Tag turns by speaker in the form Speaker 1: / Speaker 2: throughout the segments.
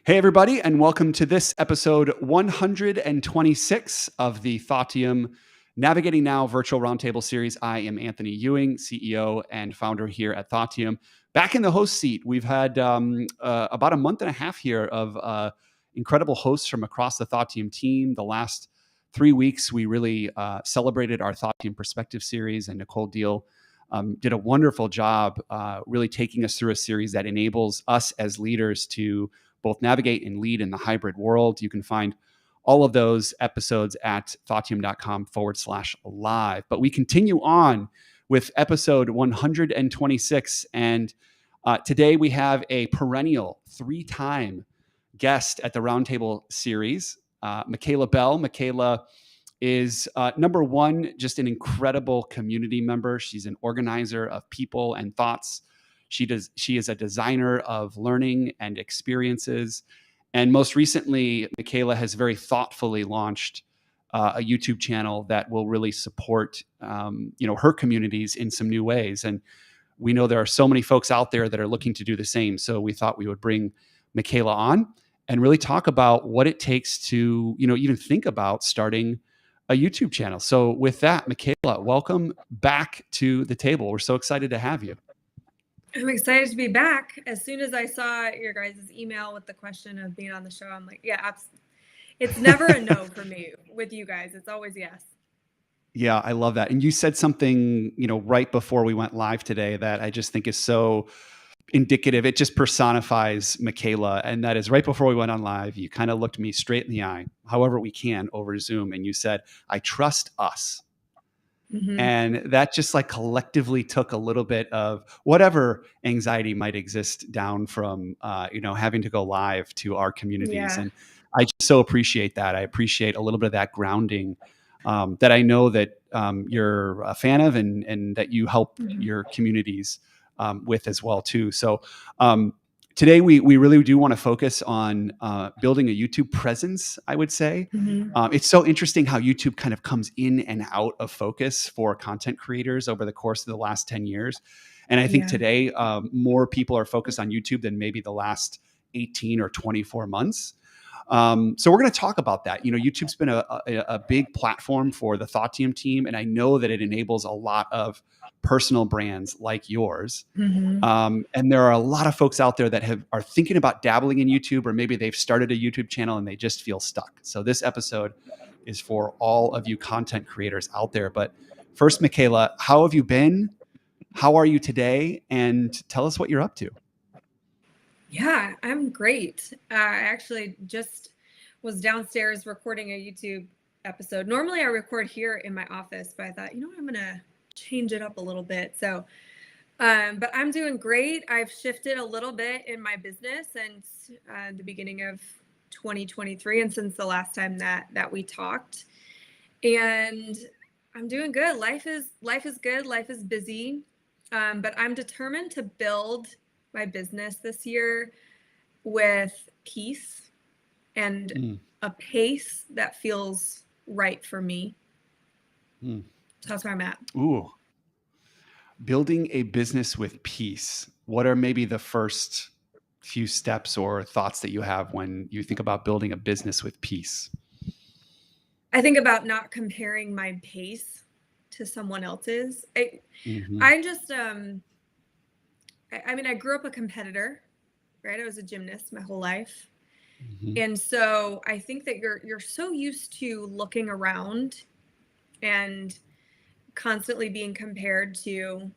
Speaker 1: Hey, everybody, and welcome to this episode 126 of the Thoughtium Navigating Now virtual roundtable series. I am Anthony Ewing, CEO and founder here at Thoughtium. Back in the host seat, we've had about a month and a half here of incredible hosts from across the Thoughtium team. The last 3 weeks, we really celebrated our Thoughtium Perspective series, and Nicole Deal did a wonderful job really taking us through a series that enables us as leaders to both navigate and lead in the hybrid world. You can find all of those episodes at thoughttium.com/live. But we continue on with episode 126. And today we have a perennial 3-time guest at the Roundtable series, Michaela Belle. Michaela is number one, just an incredible community member. She's an organizer of people and thoughts. She is a designer of learning and experiences. And most recently, Michaela has very thoughtfully launched a YouTube channel that will really support her communities in some new ways. And we know there are so many folks out there that are looking to do the same. So we thought we would bring Michaela on and really talk about what it takes to, even think about starting a YouTube channel. So with that, Michaela, welcome back to the table. We're so excited to have you.
Speaker 2: I'm excited to be back. As soon as I saw your guys' email with the question of being on the show, I'm like, yeah, it's never a no for me with you guys. It's always yes.
Speaker 1: Yeah, I love that. And you said something, right before we went live today that I just think is so indicative. It just personifies Michaela. And that is right before we went on live, you kind of looked me straight in the eye, however we can over Zoom. And you said, I trust us. Mm-hmm. And that just collectively took a little bit of whatever anxiety might exist down from, having to go live to our communities. Yeah. And I just so appreciate that. I appreciate a little bit of that grounding that I know that you're a fan of and that you help your communities with as well too. So today we really do want to focus on building a YouTube presence, I would say. Mm-hmm. It's so interesting how YouTube kind of comes in and out of focus for content creators over the course of the last 10 years. And I think today more people are focused on YouTube than maybe the last 18 or 24 months. So we're going to talk about that. YouTube's been a big platform for the Thoughtium team, and I know that it enables a lot of personal brands like yours. Mm-hmm. And there are a lot of folks out there that are thinking about dabbling in YouTube, or maybe they've started a YouTube channel and they just feel stuck. So this episode is for all of you content creators out there. But first, Michaela, how have you been? How are you today? And tell us what you're up to.
Speaker 2: Yeah, I'm great. I actually just was downstairs recording a YouTube episode. Normally I record here in my office, but I thought, I'm going to change it up a little bit. So, but I'm doing great. I've shifted a little bit in my business since the beginning of 2023 and since the last time that we talked. And I'm doing good. Life is good. Life is busy. But I'm determined to build my business this year with peace and a pace that feels right for me. So that's where I'm at.
Speaker 1: Ooh. Building a business with peace. What are maybe the first few steps or thoughts that you have when you think about building a business with peace?
Speaker 2: I think about not comparing my pace to someone else's. I grew up a competitor, right? I was a gymnast my whole life. Mm-hmm. And so I think that you're so used to looking around and constantly being compared to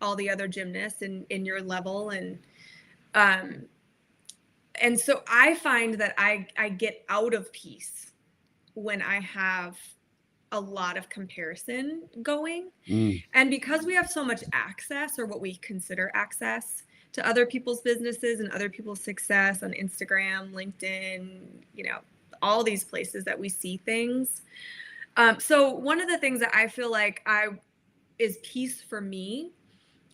Speaker 2: all the other gymnasts in your level. And so I find that I get out of peace when I have a lot of comparison going. And because we have so much access, or what we consider access, to other people's businesses and other people's success on Instagram, LinkedIn, all these places that we see things. So one of the things that I feel like is peace for me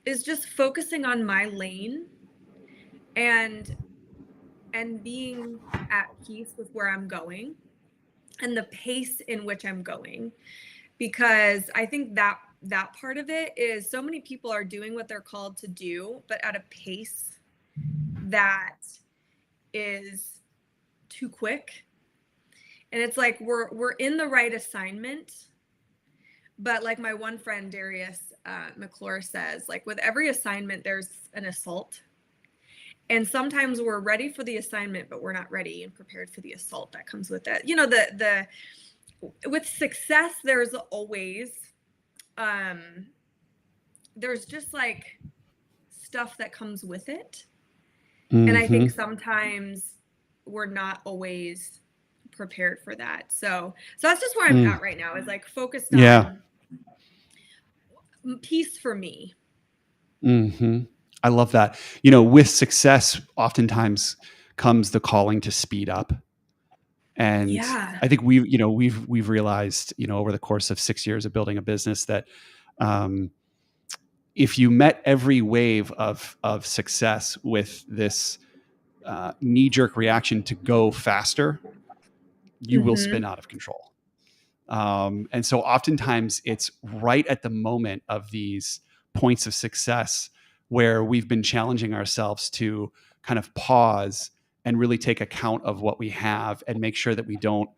Speaker 2: is just focusing on my lane and being at peace with where I'm going and the pace in which I'm going, because I think that part of it is so many people are doing what they're called to do, but at a pace that is too quick. And it's like we're in the right assignment, but like my one friend Darius McClure says, like with every assignment there's an assault. And sometimes we're ready for the assignment, but we're not ready and prepared for the assault that comes with it. You know, the with success, there's always there's just like stuff that comes with it.
Speaker 1: Mm-hmm.
Speaker 2: And I think sometimes we're not always prepared for that. So that's just where I'm at right now, is like focused on peace for me.
Speaker 1: Mm-hmm. I love that. You know, with success, oftentimes comes the calling to speed up. And I think we've realized, you know, over the course of 6 years of building a business that if you met every wave of success with this knee-jerk reaction to go faster, you will spin out of control. And so oftentimes it's right at the moment of these points of success where we've been challenging ourselves to kind of pause and really take account of what we have and make sure that we don't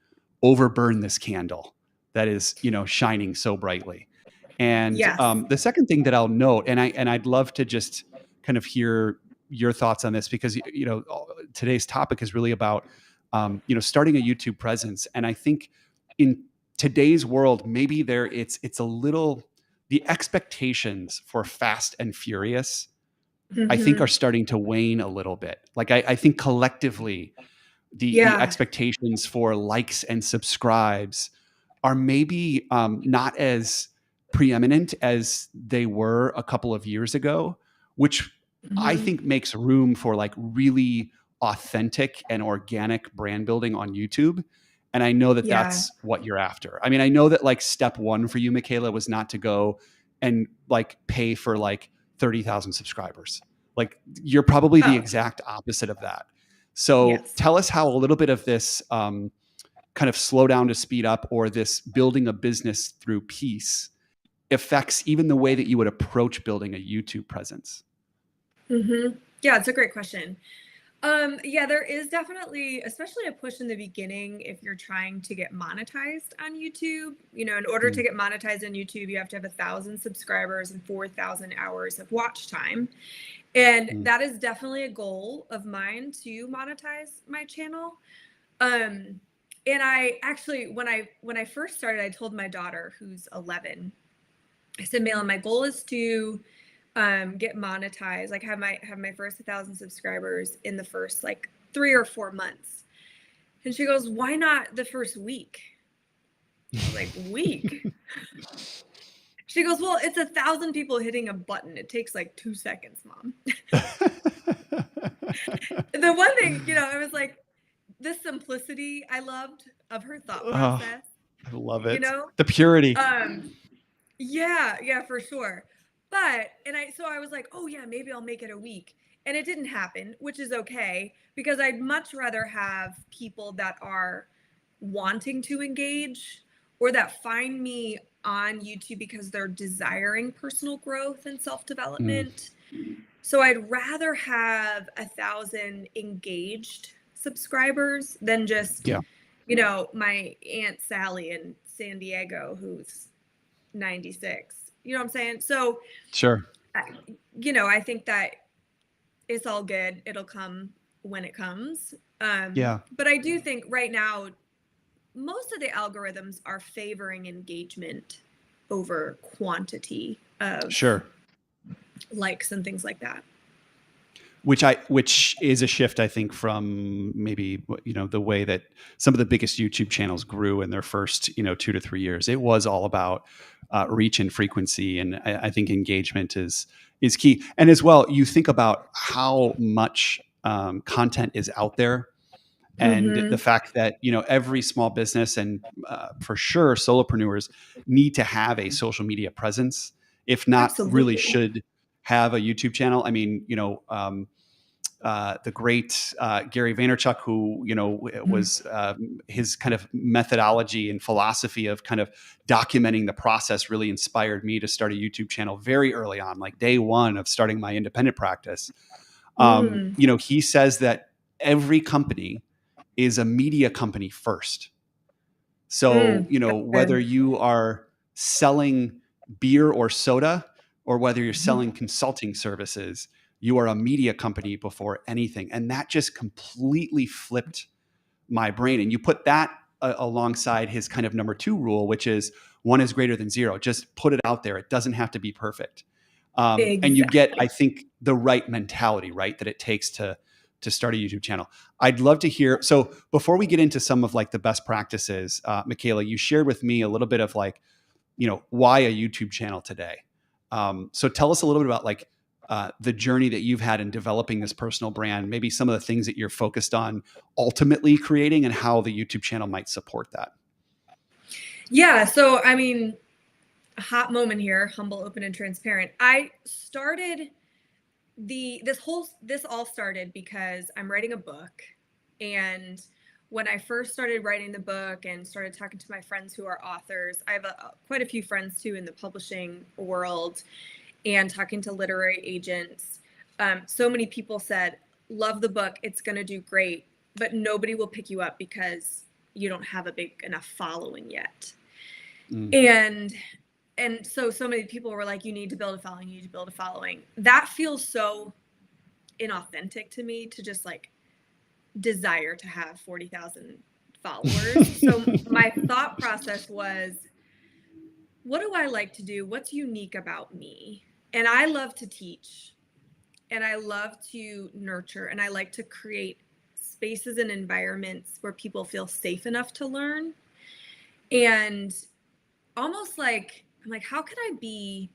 Speaker 1: overburn this candle that is, you know, shining so brightly. And the second thing that I'll note, and I'd love to just kind of hear your thoughts on this, because, you know, today's topic is really about, you know, starting a YouTube presence. And I think in today's world, maybe it's a little, the expectations for fast and furious, I think, are starting to wane a little bit. Like I think collectively, the expectations for likes and subscribes are maybe not as preeminent as they were a couple of years ago, which I think makes room for like really authentic and organic brand building on YouTube. And I know that that's what you're after. I mean, I know that like step one for you, Michaela, was not to go and like pay for like 30,000 subscribers. Like you're probably the exact opposite of that. So tell us how a little bit of this kind of slow down to speed up, or this building a business through peace, affects even the way that you would approach building a YouTube presence.
Speaker 2: Yeah, it's a great question. There is definitely, especially a push in the beginning if you're trying to get monetized on YouTube. You know, in order to get monetized on YouTube, you have to have 1,000 subscribers and 4,000 hours of watch time. And that is definitely a goal of mine, to monetize my channel. And I actually, when I first started, I told my daughter, who's 11, I said, Malin, my goal is to get monetized, like have my first 1,000 subscribers in the first like 3 or 4 months. And she goes, why not the first week? I was like, week? She goes, well, it's 1,000 people hitting a button. It takes like 2 seconds, Mom. The one thing, you know, I was like, the simplicity I loved of her thought process.
Speaker 1: I love it.
Speaker 2: You know,
Speaker 1: the purity.
Speaker 2: Yeah, for sure. But, so I was like, oh yeah, maybe I'll make it a week. And it didn't happen, which is okay, because I'd much rather have people that are wanting to engage, or that find me on YouTube because they're desiring personal growth and self-development. So I'd rather have 1,000 engaged subscribers than just, you know, my Aunt Sally in San Diego who's 96. You know what I'm saying? So
Speaker 1: sure.
Speaker 2: You know, I think that it's all good. It'll come when it comes. But I do think right now, most of the algorithms are favoring engagement over quantity of likes and things like that.
Speaker 1: Which is a shift, I think, from maybe, you know, the way that some of the biggest YouTube channels grew in their first, you know, 2 to 3 years. It was all about reach and frequency, and I think engagement is key. And as well, you think about how much content is out there, and the fact that, you know, every small business and for sure solopreneurs need to have a social media presence, if not really should have a YouTube channel. I mean, you know, the great Gary Vaynerchuk, who, you know, was his kind of methodology and philosophy of kind of documenting the process really inspired me to start a YouTube channel very early on, like day one of starting my independent practice. You know, he says that every company is a media company first. So,
Speaker 2: That's
Speaker 1: whether
Speaker 2: good.
Speaker 1: you are selling beer or soda, or whether you're selling consulting services, you are a media company before anything. And that just completely flipped my brain. And you put that alongside his kind of number 2 rule, which is 1 is greater than 0. Just put it out there. It doesn't have to be perfect. And you get, I
Speaker 2: Exactly.
Speaker 1: think, the right mentality, right, that it takes to start a YouTube channel. I'd love to hear. So before we get into some of like the best practices, Michaela, you shared with me a little bit of like, why a YouTube channel today. So tell us a little bit about like the journey that you've had in developing this personal brand, maybe some of the things that you're focused on ultimately creating, and how the YouTube channel might support that.
Speaker 2: Yeah. So, I mean, a hot moment here, humble, open, and transparent. I started this all started because I'm writing a book. And when I first started writing the book and started talking to my friends who are authors, I have quite a few friends too in the publishing world, and talking to literary agents. So many people said, love the book, it's going to do great, but nobody will pick you up because you don't have a big enough following yet. And so many people were like, you need to build a following, you need to build a following. That feels so inauthentic to me, to just like desire to have 40,000 followers. So my thought process was, what do I like to do? What's unique about me? And I love to teach, and I love to nurture, and I like to create spaces and environments where people feel safe enough to learn. And almost like, I'm like, how can I be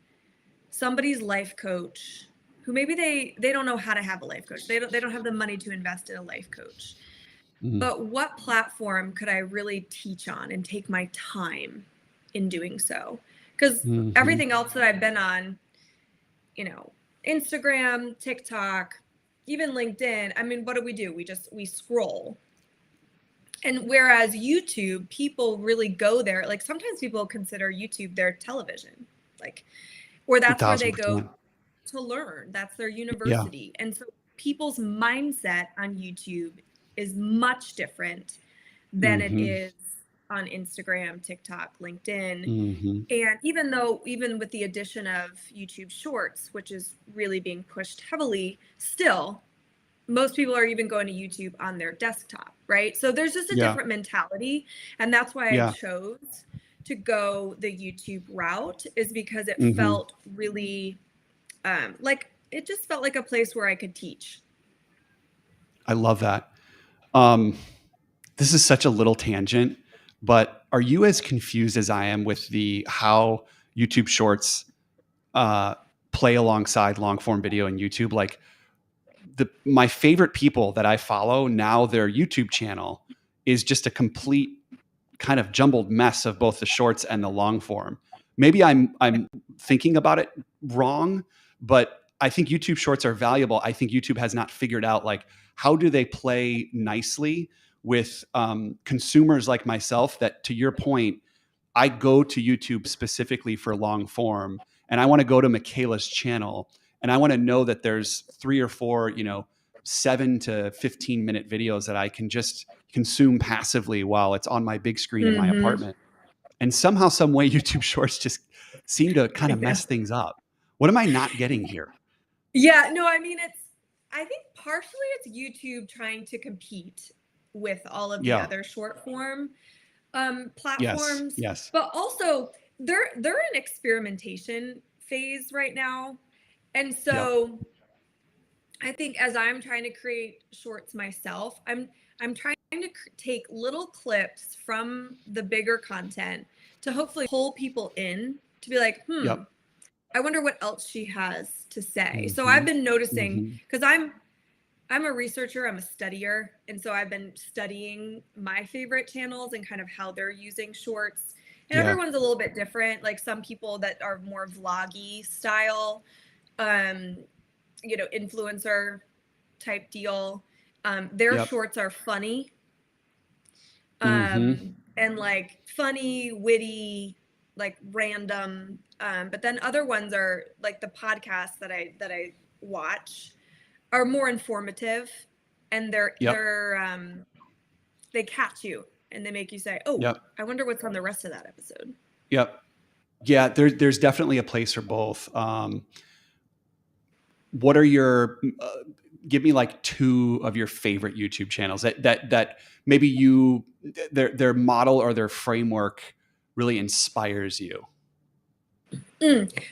Speaker 2: somebody's life coach who maybe they don't know how to have a life coach. They don't have the money to invest in a life coach. But what platform could I really teach on and take my time in doing so? Because everything else that I've been on, Instagram, TikTok, even LinkedIn, I mean, what do? We scroll. And whereas YouTube, people really go there. Like sometimes people consider YouTube their television, like, or that's where they go
Speaker 1: 1,000%.
Speaker 2: to learn. That's their
Speaker 1: Yeah.
Speaker 2: university. And so people's mindset on YouTube is much different than it is on Instagram, TikTok, LinkedIn. And even with the addition of YouTube Shorts, which is really being pushed heavily, still, most people are even going to YouTube on their desktop, right? So there's just a
Speaker 1: Yeah.
Speaker 2: different mentality. And that's why I
Speaker 1: Yeah.
Speaker 2: chose to go the YouTube route, is because it felt really it just felt like a place where I could teach.
Speaker 1: I love that. This is such a little tangent, but are you as confused as I am with how YouTube Shorts play alongside long form video and YouTube? Like my favorite people that I follow now, their YouTube channel is just a complete kind of jumbled mess of both the shorts and the long form. Maybe I'm thinking about it wrong, but I think YouTube shorts are valuable. I think YouTube has not figured out like how do they play nicely with consumers like myself, that to your point, I go to YouTube specifically for long form, and I want to go to Michaela's channel, and I want to know that there's 3 or 4, 7 to 15-minute videos that I can just consume passively while it's on my big screen in my apartment. And somehow, some way, YouTube Shorts just seem to kind of mess things up. What am I not getting here?
Speaker 2: Yeah, no, I mean, I think partially it's YouTube trying to compete with all of the
Speaker 1: Yeah.
Speaker 2: other short form
Speaker 1: Yes.
Speaker 2: platforms,
Speaker 1: Yes.
Speaker 2: but also they're in experimentation phase right now. And
Speaker 1: Yeah.
Speaker 2: so I think as I'm trying to create shorts myself, I'm trying to take little clips from the bigger content to hopefully pull people in to be like,
Speaker 1: Yep.
Speaker 2: I wonder what else she has to say. So I've been noticing, because I'm a researcher, I'm a studier, and so I've been studying my favorite channels and kind of how they're using shorts. And
Speaker 1: Yeah.
Speaker 2: everyone's a little bit different. Like some people that are more vloggy style, influencer type deal. Their
Speaker 1: Yep.
Speaker 2: shorts are funny,
Speaker 1: Mm-hmm.
Speaker 2: and like funny, witty, like random. But then other ones are like the podcasts that I watch are more informative, and they catch you and they make you say, oh,
Speaker 1: Yep.
Speaker 2: I wonder what's on the rest of that episode.
Speaker 1: Yep. Yeah, there's definitely a place for both. What are your give me like 2 of your favorite YouTube channels that maybe their model or their framework really inspires you?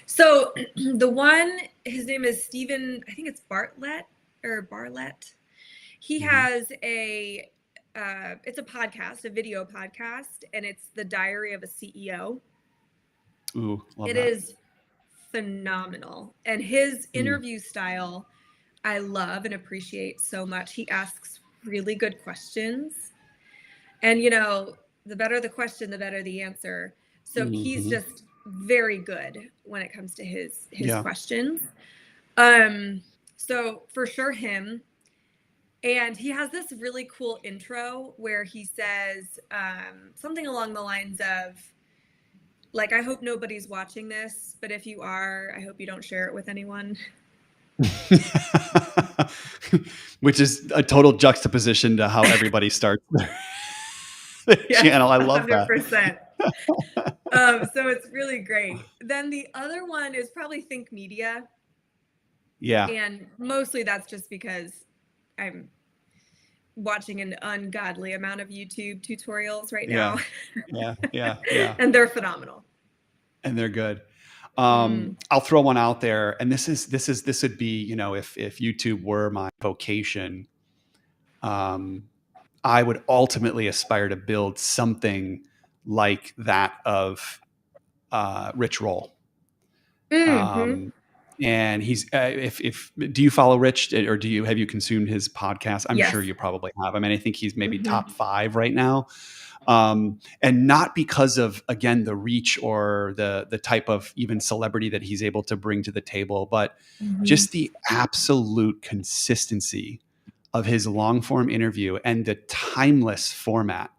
Speaker 2: So the one, his name is Stephen, I think it's Bartlett. He has it's a podcast, a video podcast, and it's The Diary of a CEO.
Speaker 1: Ooh, love
Speaker 2: it
Speaker 1: that.
Speaker 2: is phenomenal. And his interview style, I love and appreciate so much. He asks really good questions. And, the better the question, the better the answer. So he's just very good when it comes to his questions. So for sure him. And he has this really cool intro where he says something along the lines of, like, I hope nobody's watching this, but if you are, I hope you don't share it with anyone.
Speaker 1: Which is a total juxtaposition to how everybody starts their channel. I love 100%.
Speaker 2: That. So it's really great. Then the other one is probably Think Media.
Speaker 1: Yeah.
Speaker 2: And mostly that's just because I'm watching an ungodly amount of YouTube tutorials right now.
Speaker 1: Yeah.
Speaker 2: And they're phenomenal.
Speaker 1: And they're good. I'll throw one out there, and this would be, if YouTube were my vocation, I would ultimately aspire to build something like that of Rich Roll. And he's if do you follow Rich, or have you consumed his podcast? I'm sure you probably have. I mean, I think he's maybe top 5 right now. And not because of, again, the reach or the type of even celebrity that he's able to bring to the table, but just the absolute consistency of his long form interview and the timeless format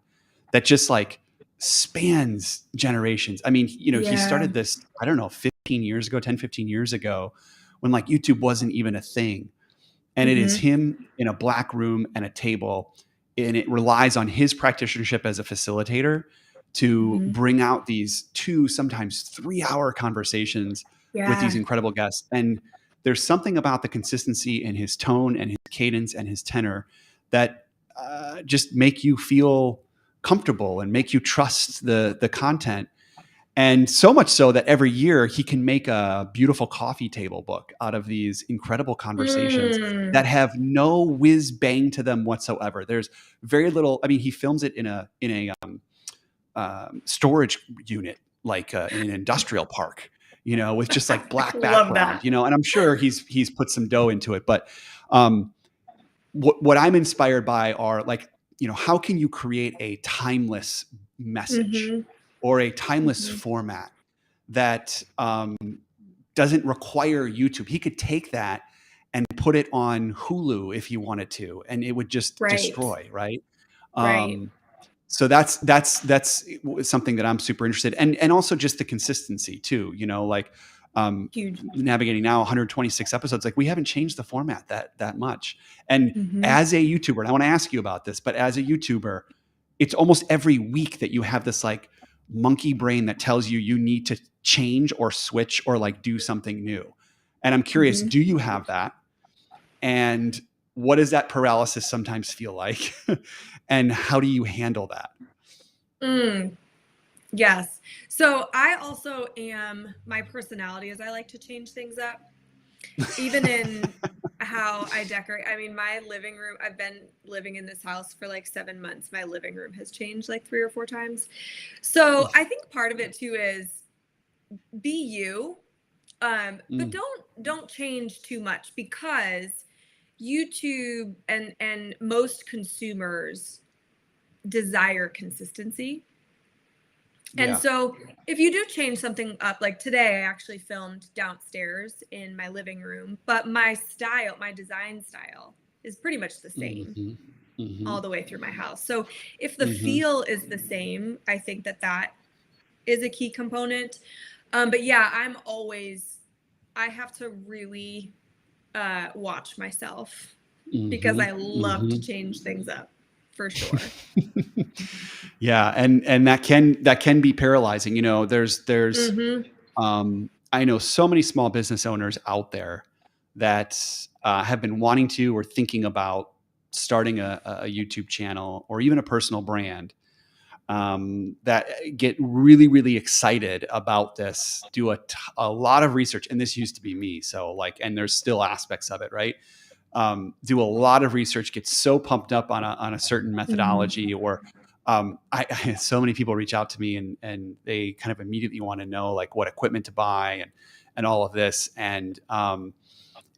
Speaker 1: that just like spans generations. I mean, he started this, I don't know, 10, 15 years ago, when like YouTube wasn't even a thing. And it is him in a black room and a table, and it relies on his practitionership as a facilitator to bring out these 2, sometimes 3-hour conversations with these incredible guests. And there's something about the consistency in his tone and his cadence and his tenor that just make you feel comfortable and make you trust the content. And so much so that every year he can make a beautiful coffee table book out of these incredible conversations that have no whiz bang to them whatsoever. There's very little. I mean, he films it in a storage unit, like in an industrial park, with just like black background, and I'm sure he's put some dough into it. But what I'm inspired by are, like, how can you create a timeless message or a timeless format that doesn't require YouTube? He could take that and put it on Hulu if he wanted to, and it would just destroy, right? So that's something that I'm super interested in. And also just the consistency too, like navigating now 126 episodes, like we haven't changed the format that much. And as a YouTuber, and I want to ask you about this, but as a YouTuber, it's almost every week that you have this like monkey brain that tells you need to change or switch or like do something new. And I'm curious, do you have that? And what does that paralysis sometimes feel like? And how do you handle that?
Speaker 2: Yes. So I also my personality is I like to change things up, even in how I decorate. I mean, my living room, I've been living in this house for like 7 months. My living room has changed like 3 or 4 times. So I think part of it too is be you, but don't change too much, because YouTube and most consumers desire consistency. And so if you do change something up, like today, I actually filmed downstairs in my living room, but my design style is pretty much the same all the way through my house. So if the feel is the same, I think that is a key component. But yeah, I have to really watch myself because I
Speaker 1: Mm-hmm.
Speaker 2: love to
Speaker 1: Mm-hmm.
Speaker 2: change things up for sure.
Speaker 1: Yeah, and that can be paralyzing.
Speaker 2: Mm-hmm.
Speaker 1: I know so many small business owners out there that have been wanting to or thinking about starting a YouTube channel or even a personal brand, that get really, really excited about this, do a lot of research. And this used to be me. So like, and there's still aspects of it, right? Do a lot of research, get so pumped up on a certain
Speaker 2: Mm-hmm.
Speaker 1: methodology, or I so many people reach out to me and they kind of immediately want to know like what equipment to buy and all of this. And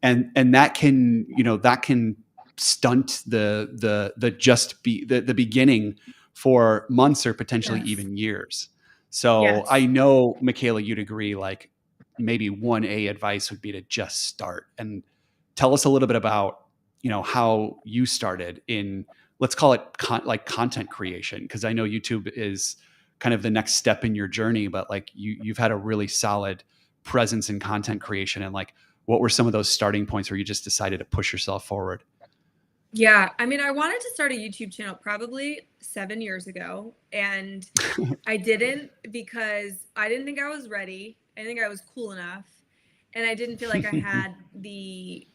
Speaker 1: that can stunt the beginning for months or potentially
Speaker 2: Yes.
Speaker 1: even years. So I
Speaker 2: Yes.
Speaker 1: know, Michaela, you'd agree, like maybe 1A advice would be to just start. And tell us a little bit about, how you started in, let's call it like content creation. Because I know YouTube is kind of the next step in your journey, but like you've had a really solid presence in content creation. And like, what were some of those starting points where you just decided to push yourself forward?
Speaker 2: Yeah. I mean, I wanted to start a YouTube channel probably 7 years ago, and I didn't because I didn't think I was ready. I didn't think I was cool enough. And I didn't feel like I had the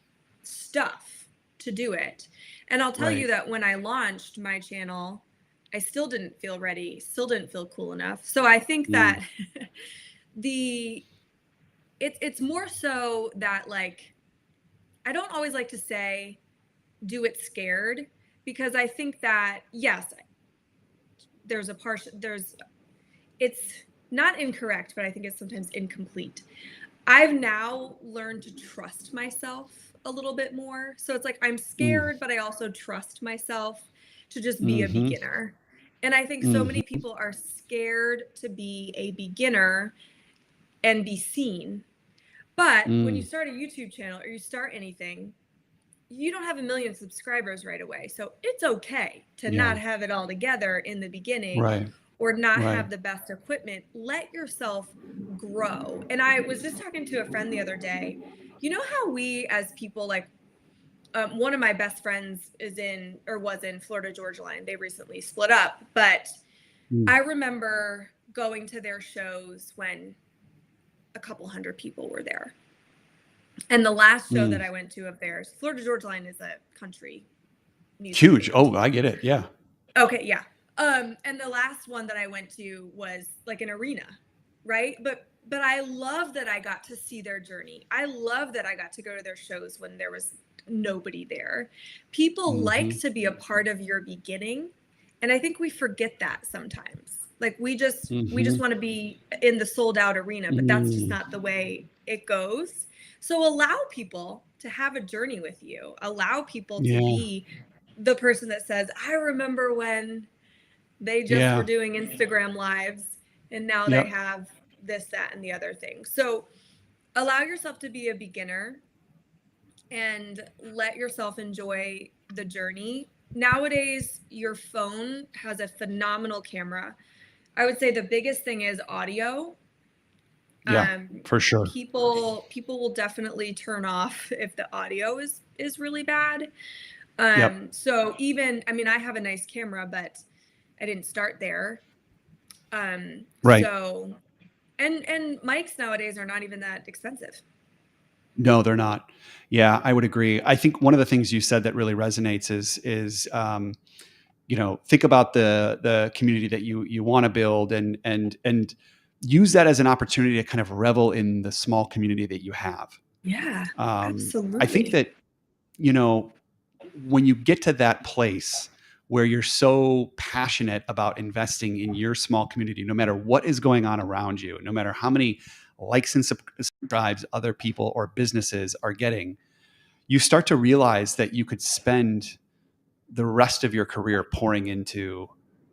Speaker 2: stuff to do it. And I'll tell you
Speaker 1: Right.
Speaker 2: that when I launched my channel, I still didn't feel ready, still didn't feel cool enough. So I think
Speaker 1: Mm.
Speaker 2: that the it's more so that, like, I don't always like to say do it scared, because I think that yes, there's it's not incorrect, but I think it's sometimes incomplete. I've now learned to trust myself a little bit more. So it's like I'm
Speaker 1: Mm.
Speaker 2: scared, but I also trust myself to just be a
Speaker 1: Mm-hmm.
Speaker 2: beginner. And I think so many
Speaker 1: Mm-hmm.
Speaker 2: people are scared to be a beginner and be seen. But when you
Speaker 1: Mm.
Speaker 2: start a YouTube channel or you start anything, you don't have a million subscribers right away. So it's okay to
Speaker 1: Yeah.
Speaker 2: not have it all together in the beginning
Speaker 1: Right.
Speaker 2: or not
Speaker 1: Right.
Speaker 2: have the best equipment. Let yourself grow. And I was just talking to a friend the other day. You know how we as people, like, one of my best friends was in Florida Georgia Line. They recently split up, but
Speaker 1: Mm.
Speaker 2: I remember going to their shows when a couple hundred people were there. And the last show that
Speaker 1: Mm.
Speaker 2: I went to of theirs, Florida Georgia Line is a country music
Speaker 1: Huge.
Speaker 2: band.
Speaker 1: Oh, I get it. Yeah.
Speaker 2: Okay, yeah. And the last one that I went to was like an arena, right? But I love that I got to see their journey. I love that I got to go to their shows when there was nobody there. People
Speaker 1: Mm-hmm.
Speaker 2: like to be a part of your beginning, and I think we forget that sometimes. Like we just
Speaker 1: Mm-hmm.
Speaker 2: want to be in the sold out arena, but that's just
Speaker 1: Mm.
Speaker 2: not the way it goes. So allow people to have a journey with you. Allow people to
Speaker 1: Yeah.
Speaker 2: be the person that says, I remember when they just were
Speaker 1: Yeah.
Speaker 2: doing Instagram lives and now they
Speaker 1: Yep.
Speaker 2: have this, that, and the other thing. So allow yourself to be a beginner and let yourself enjoy the journey. Nowadays, your phone has a phenomenal camera. I would say the biggest thing is audio.
Speaker 1: Yeah.
Speaker 2: Um,
Speaker 1: For sure.
Speaker 2: people will definitely turn off if the audio is really bad.
Speaker 1: Yep.
Speaker 2: So even, I mean, I have a nice camera, but I didn't start there.
Speaker 1: Right.
Speaker 2: So and mics nowadays are not even that expensive.
Speaker 1: No, they're not. Yeah, I would agree. I think one of the things you said that really resonates is think about the community that you want to build, and use that as an opportunity to kind of revel in the small community that you have.
Speaker 2: Yeah,
Speaker 1: I think
Speaker 2: absolutely.
Speaker 1: that, you know, when you get to that place where you're so passionate about investing in your small community, no matter what is going on around you, no matter how many likes and subscribes other people or businesses are getting, you start to realize that you could spend the rest of your career pouring into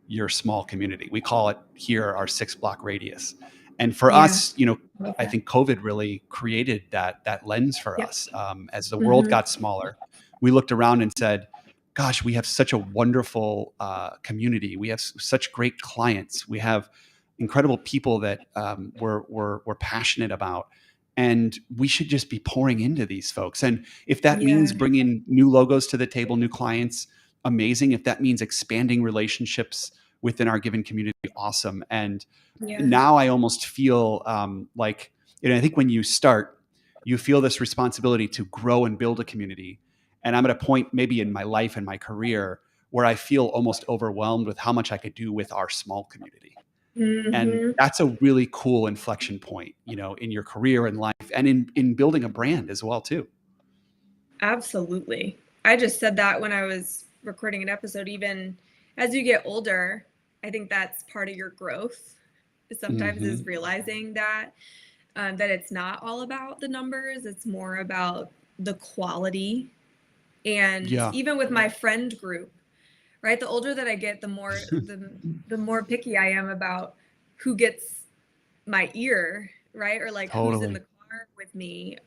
Speaker 1: your small community. We call it here our 6 block radius. And for
Speaker 2: Yeah,
Speaker 1: us,
Speaker 2: love
Speaker 1: I
Speaker 2: that.
Speaker 1: think COVID really created that lens for
Speaker 2: Yep.
Speaker 1: us. As the world
Speaker 2: Mm-hmm.
Speaker 1: got smaller, we looked around and said, "Gosh, we have such a wonderful community. We have such great clients. We have incredible people that we're passionate about." And we should just be pouring into these folks. And if that means
Speaker 2: Yeah.
Speaker 1: bringing new logos to the table, new clients, amazing. If that means expanding relationships within our given community, awesome. And
Speaker 2: Yeah.
Speaker 1: now I almost feel like, I think when you start, you feel this responsibility to grow and build a community. And I'm at a point maybe in my life and my career where I feel almost overwhelmed with how much I could do with our small community. And
Speaker 2: Mm-hmm.
Speaker 1: that's a really cool inflection point, in your career and life, and in building a brand as well too.
Speaker 2: Absolutely. I just said that when I was recording an episode. Even as you get older, I think that's part of your growth. Sometimes is realizing that it's not all about the numbers. It's more about the quality. And
Speaker 1: Yeah.
Speaker 2: even with my friend group, right? The older that I get, the more picky I am about who gets my ear, right? Or like who's in the car with me.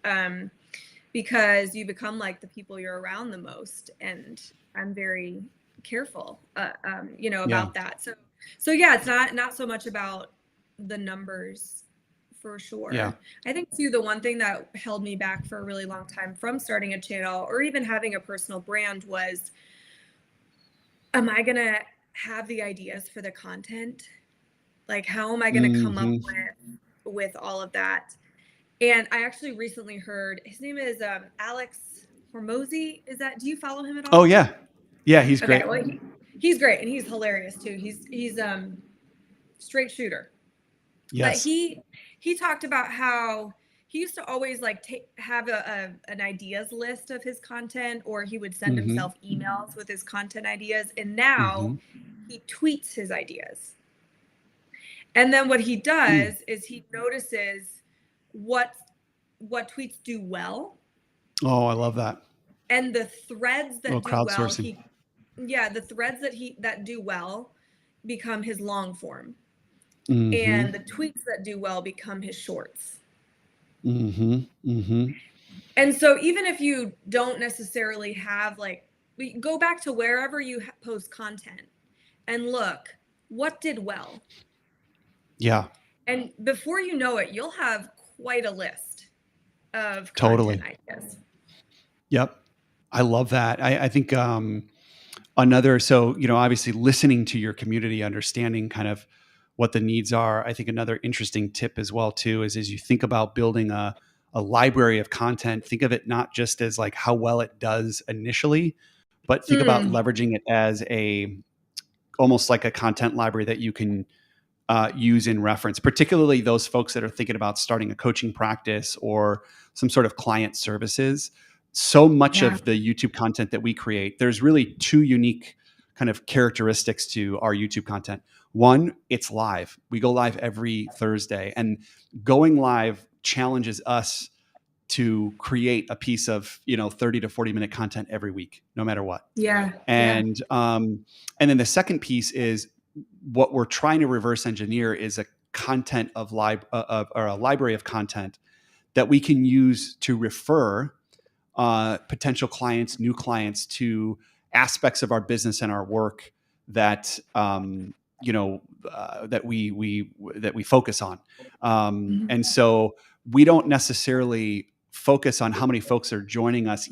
Speaker 2: Because you become like the people you're around the most. And I'm very careful, about that. So yeah, it's not so much about the numbers for sure.
Speaker 1: Yeah.
Speaker 2: I think too, the one thing that held me back for a really long time from starting a channel or even having a personal brand was, am I going to have the ideas for the content? Like, how am I going to come up with all of that? And I actually recently heard, his name is Alex Hormozy. Do you follow him at all?
Speaker 1: Oh yeah. Yeah, he's great.
Speaker 2: Okay, well, he's great, and he's hilarious too. He's straight shooter.
Speaker 1: Yes.
Speaker 2: But he talked about how he used to always like have an ideas list of his content, or he would send himself emails with his content ideas, and now he tweets his ideas. And then what he does is he notices what tweets do well.
Speaker 1: Oh, I love that.
Speaker 2: And the threads that do well, the threads that do well become his long form. And the tweets that do well become his shorts. And so even if you don't necessarily have go back to wherever you post content and look, what did well?
Speaker 1: Yeah.
Speaker 2: And before you know it, you'll have quite a list of content ideas.
Speaker 1: Yep. I love that. I think obviously listening to your community, understanding kind of what the needs are. I think another interesting tip as well too is as you think about building a library of content, think of it not just as like how well it does initially, but think about leveraging it as almost like a content library that you can use in reference, particularly those folks that are thinking about starting a coaching practice or some sort of client services. So much of the YouTube content that we create, there's really two unique kind of characteristics to our YouTube content. One, it's live. We go live every Thursday, and going live challenges us to create a piece of 30 to 40 minute content every week, no matter what. And then the second piece is what we're trying to reverse engineer is a content or a library of content that we can use to refer potential clients, new clients to aspects of our business and our work that that we focus on. And so we don't necessarily focus on how many folks are joining us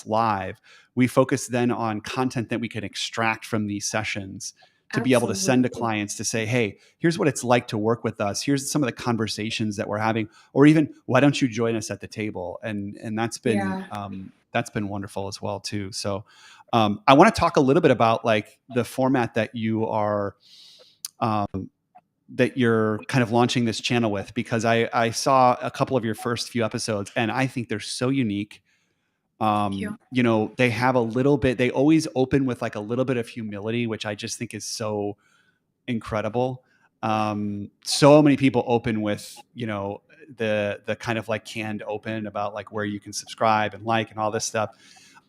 Speaker 1: live. We focus then on content that we can extract from these sessions to be able to send to clients to say, hey, here's what it's like to work with us. Here's some of the conversations that we're having, or even why don't you join us at the table? And that's been wonderful as well too. So I want to talk a little bit about like the format that you are that you're kind of launching this channel with, because I saw a couple of your first few episodes and I think they're so unique. They have a little bit, they always open with like a little bit of humility, which I just think is so incredible. So many people open with, the kind of like canned open about like where you can subscribe and like and all this stuff.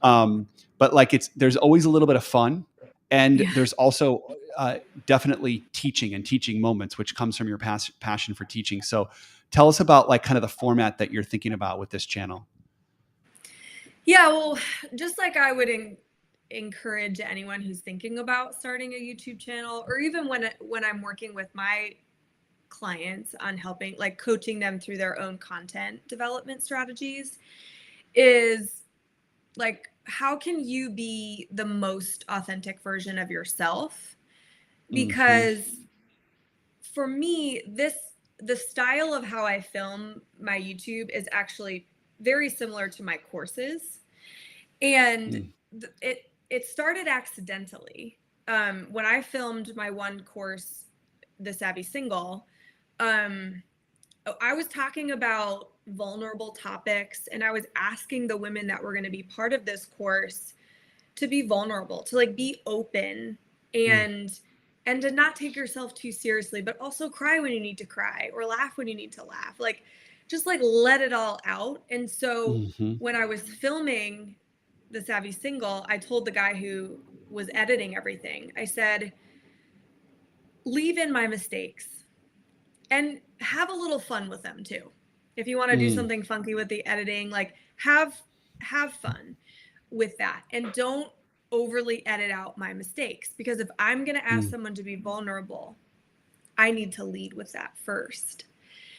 Speaker 1: But like there's always a little bit of fun, and there's also definitely teaching moments, which comes from your passion for teaching. So tell us about like kind of the format that you're thinking about with this channel.
Speaker 2: Yeah, well, just like I would encourage anyone who's thinking about starting a YouTube channel, or even when I'm working with my clients on helping, like coaching them through their own content development strategies, is like, how can you be the most authentic version of yourself? Because for me, the style of how I film my YouTube is actually very similar to my courses. And it started accidentally. When I filmed my one course, The Savvy Single, I was talking about vulnerable topics, and I was asking the women that were going to be part of this course to be vulnerable, to like be open, and to not take yourself too seriously, but also cry when you need to cry or laugh when you need to laugh. Like, just like let it all out. And so when I was filming The Savvy Single, I told the guy who was editing everything, I said, leave in my mistakes and have a little fun with them too. If you want to do something funky with the editing, like have fun with that, and don't overly edit out my mistakes, because if I'm going to ask someone to be vulnerable, I need to lead with that first.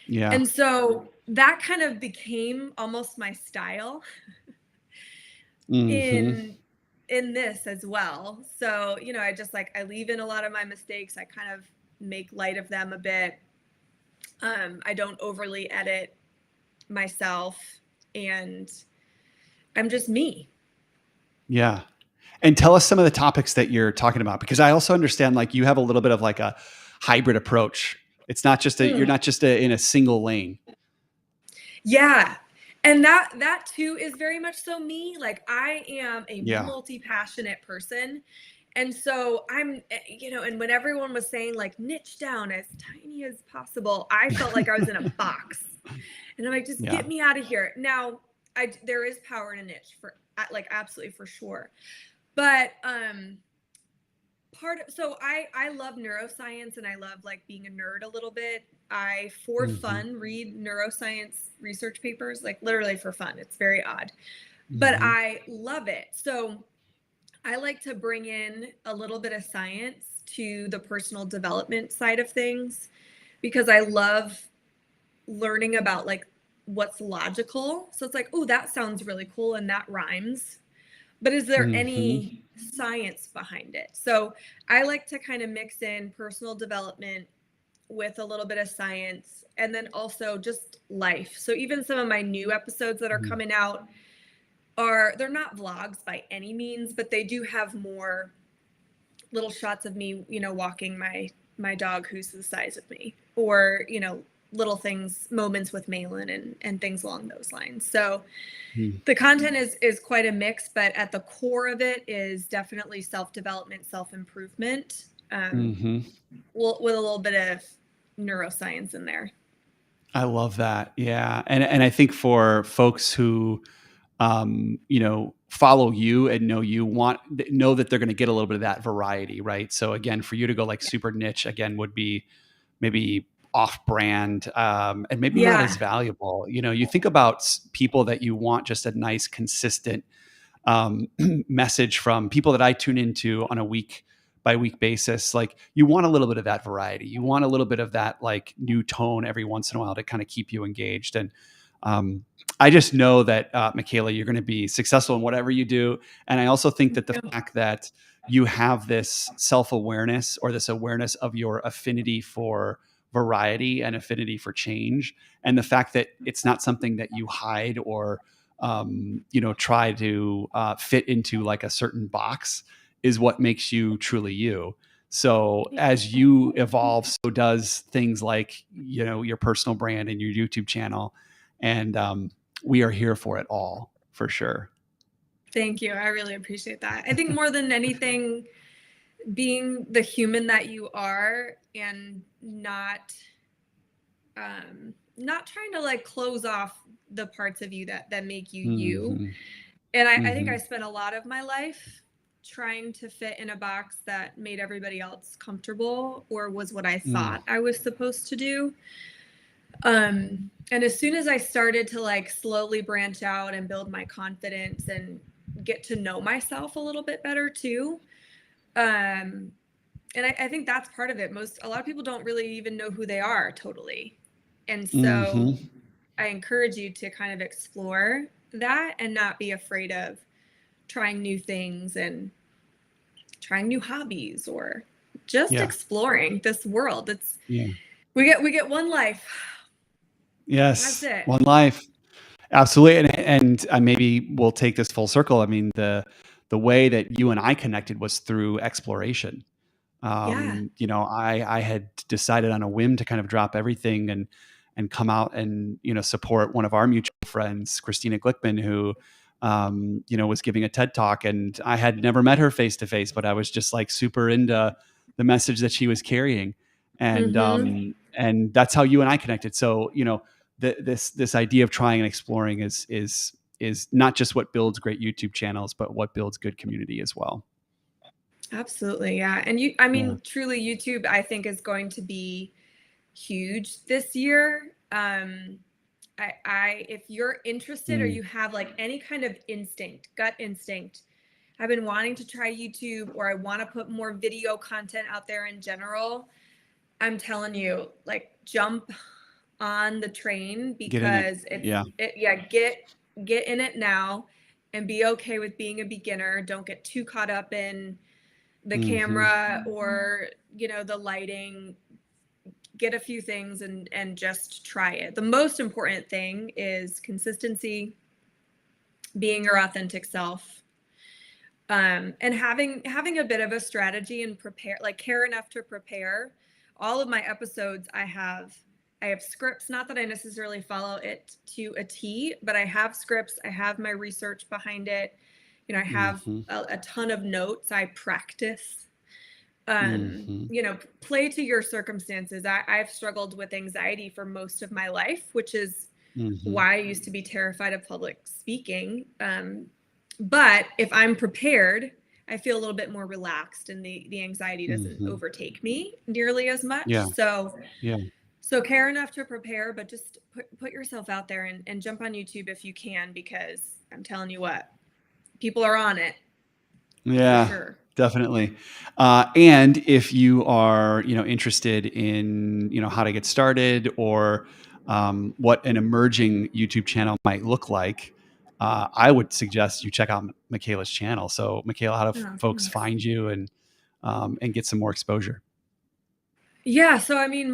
Speaker 1: Yeah.
Speaker 2: And so that kind of became almost my style in this as well. So, you know, I just like, I leave in a lot of my mistakes. I kind of make light of them a bit. I don't overly edit myself, and I'm just me.
Speaker 1: Yeah. And tell us some of the topics that you're talking about, because I also understand like you have a little bit of like a hybrid approach. It's not just you're not just in a single lane.
Speaker 2: Yeah. And that too is very much so me. Like, I am a multi-passionate person. And so I'm, you know, and when everyone was saying like niche down as tiny as possible, I felt like I was in a box, and I'm like, just get me out of here. Now, there is power in a niche, for like, absolutely, for sure. But so I love neuroscience, and I love like being a nerd a little bit. I, for fun, read neuroscience research papers, like literally for fun. It's very odd, but I love it. So I like to bring in a little bit of science to the personal development side of things, because I love learning about like what's logical. So it's like, oh, that sounds really cool and that rhymes, but is there any science behind it? So I like to kind of mix in personal development with a little bit of science, and then also just life. So even some of my new episodes that are coming out they're not vlogs by any means, but they do have more little shots of me, you know, walking my dog who's the size of me, or, you know, little things, moments with Malin, and things along those lines. So the content is quite a mix, but at the core of it is definitely self-development, self-improvement, with a little bit of neuroscience in there.
Speaker 1: I love that. Yeah. And I think for folks who, you know, follow you and know that they're going to get a little bit of that variety, right? So again, for you to go like super niche again would be maybe off brand, and maybe not as valuable. You know, you think about people that you want just a nice, consistent message from, people that I tune into on a week by week basis. Like, you want a little bit of that variety. You want a little bit of that like new tone every once in a while to kind of keep you engaged. And I just know that, Michaela, you're going to be successful in whatever you do. And I also think that the fact that you have this self-awareness, or this awareness of your affinity for variety and affinity for change, and the fact that it's not something that you hide or, you know, try to fit into like a certain box, is what makes you truly you. So as you evolve, so does things like, you know, your personal brand and your YouTube channel. And we are here for it all, for sure.
Speaker 2: Thank you. I really appreciate that. I think more than anything, being the human that you are, and not trying to like close off the parts of you that make you you. And I think I spent a lot of my life trying to fit in a box that made everybody else comfortable, or was what I thought I was supposed to do. And as soon as I started to like slowly branch out and build my confidence and get to know myself a little bit better too, And I think that's part of it. A lot of people don't really even know who they are totally. And so
Speaker 1: Mm-hmm.
Speaker 2: I encourage you to kind of explore that and not be afraid of trying new things and trying new hobbies or just
Speaker 1: Yeah.
Speaker 2: exploring this world.
Speaker 1: Yeah.
Speaker 2: We get one life. That's
Speaker 1: Yes.
Speaker 2: it.
Speaker 1: One life. Absolutely. And maybe we'll take this full circle. I mean, the way that you and I connected was through exploration.
Speaker 2: Yeah.
Speaker 1: I had decided on a whim to kind of drop everything and come out and support one of our mutual friends, Christina Glickman, who was giving a TED talk, and I had never met her face to face, but I was just like super into the message that she was carrying, and
Speaker 2: Mm-hmm.
Speaker 1: and that's how you and I connected. So this idea of trying and exploring is not just what builds great YouTube channels, but what builds good community as well.
Speaker 2: Absolutely. Yeah. And
Speaker 1: Yeah.
Speaker 2: truly YouTube, I think, is going to be huge this year. If you're interested or
Speaker 1: Mm.
Speaker 2: you have like any kind of gut instinct, I've been wanting to try YouTube or I want to put more video content out there in general. I'm telling you, like, jump on the train
Speaker 1: Get in it.
Speaker 2: because
Speaker 1: Yeah.
Speaker 2: get in it now and be okay with being a beginner. Don't get too caught up in the
Speaker 1: Hmm.
Speaker 2: camera or, the lighting. Get a few things and just try it. The most important thing is consistency, being your authentic self, and having a bit of a strategy and care enough to prepare. All of my episodes, I have scripts, not that I necessarily follow it to a T, but I have scripts, I have my research behind it. I have
Speaker 1: Hmm.
Speaker 2: a ton of notes. I practice.
Speaker 1: Hmm.
Speaker 2: Play to your circumstances. I've struggled with anxiety for most of my life, which is
Speaker 1: Hmm.
Speaker 2: why I used to be terrified of public speaking. But if I'm prepared, I feel a little bit more relaxed and the anxiety doesn't
Speaker 1: Hmm.
Speaker 2: overtake me nearly as much.
Speaker 1: Yeah. Yeah.
Speaker 2: So care enough to prepare, but just put yourself out there and jump on YouTube if you can, because I'm telling you what, people are on it for
Speaker 1: Yeah.
Speaker 2: sure.
Speaker 1: Definitely. And if you are, interested in, how to get started or what an emerging YouTube channel might look like, I would suggest you check out Michaela's channel. So, Michaela, how do
Speaker 2: Oh,
Speaker 1: folks
Speaker 2: thanks.
Speaker 1: find you and get some more exposure?
Speaker 2: Yeah, so I mean,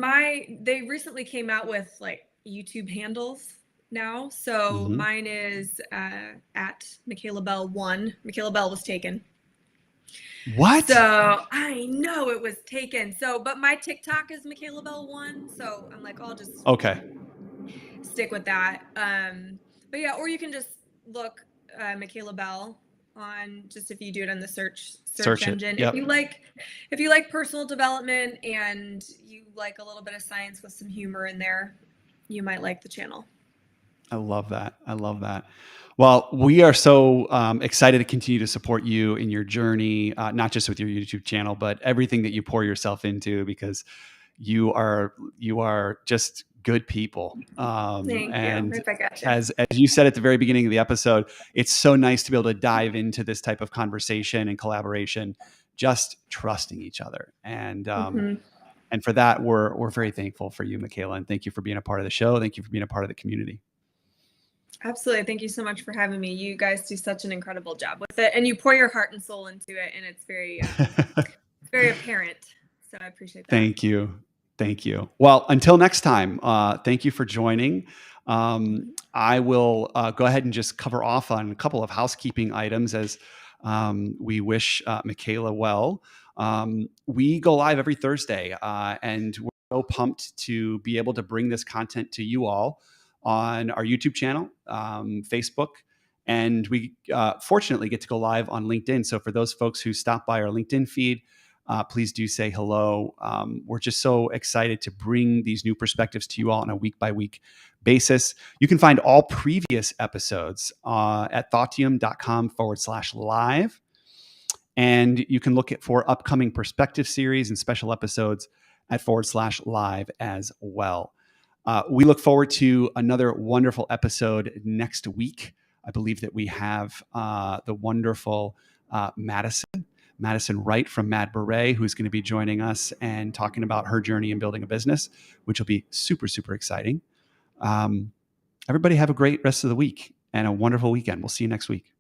Speaker 2: they recently came out with like YouTube handles now. So
Speaker 1: Hmm.
Speaker 2: mine is at Michaela Belle 1. Michaela Belle was taken.
Speaker 1: What?
Speaker 2: So I know it was taken. But my TikTok is Michaela Belle 1. So I'm like, I'll just
Speaker 1: Okay.
Speaker 2: stick with that. But yeah, or you can just look Michaela Belle on, just if you do it on the search
Speaker 1: Search it.
Speaker 2: engine.
Speaker 1: Yep.
Speaker 2: If you like personal development and you like a little bit of science with some humor in there, you might like the channel.
Speaker 1: I love that. I love that. Well, we are so excited to continue to support you in your journey, not just with your YouTube channel, but everything that you pour yourself into, because you are just good people.
Speaker 2: Thank you.
Speaker 1: And
Speaker 2: If I got you.
Speaker 1: as you said at the very beginning of the episode, it's so nice to be able to dive into this type of conversation and collaboration, just trusting each other.
Speaker 2: Mm-hmm.
Speaker 1: And for that, we're very thankful for you, Michaela, and thank you for being a part of the show. Thank you for being a part of the community.
Speaker 2: Absolutely. Thank you so much for having me. You guys do such an incredible job with it, and you pour your heart and soul into it, and it's very apparent. So I appreciate that.
Speaker 1: Thank you. Thank you. Well, until next time, thank you for joining. I will go ahead and just cover off on a couple of housekeeping items as we wish Michaela well. We go live every Thursday, and we're so pumped to be able to bring this content to you all on our YouTube channel, Facebook, and we fortunately get to go live on LinkedIn. So for those folks who stop by our LinkedIn feed, please do say hello. We're just so excited to bring these new perspectives to you all on a week-by-week basis. You can find all previous episodes at thoughttium.com/live. And you can look for upcoming perspective series and special episodes at /live as well. We look forward to another wonderful episode next week. I believe that we have the wonderful Madison Madison Wright from Mad Beret, who's going to be joining us and talking about her journey in building a business, which will be super, super exciting. Everybody have a great rest of the week and a wonderful weekend. We'll see you next week.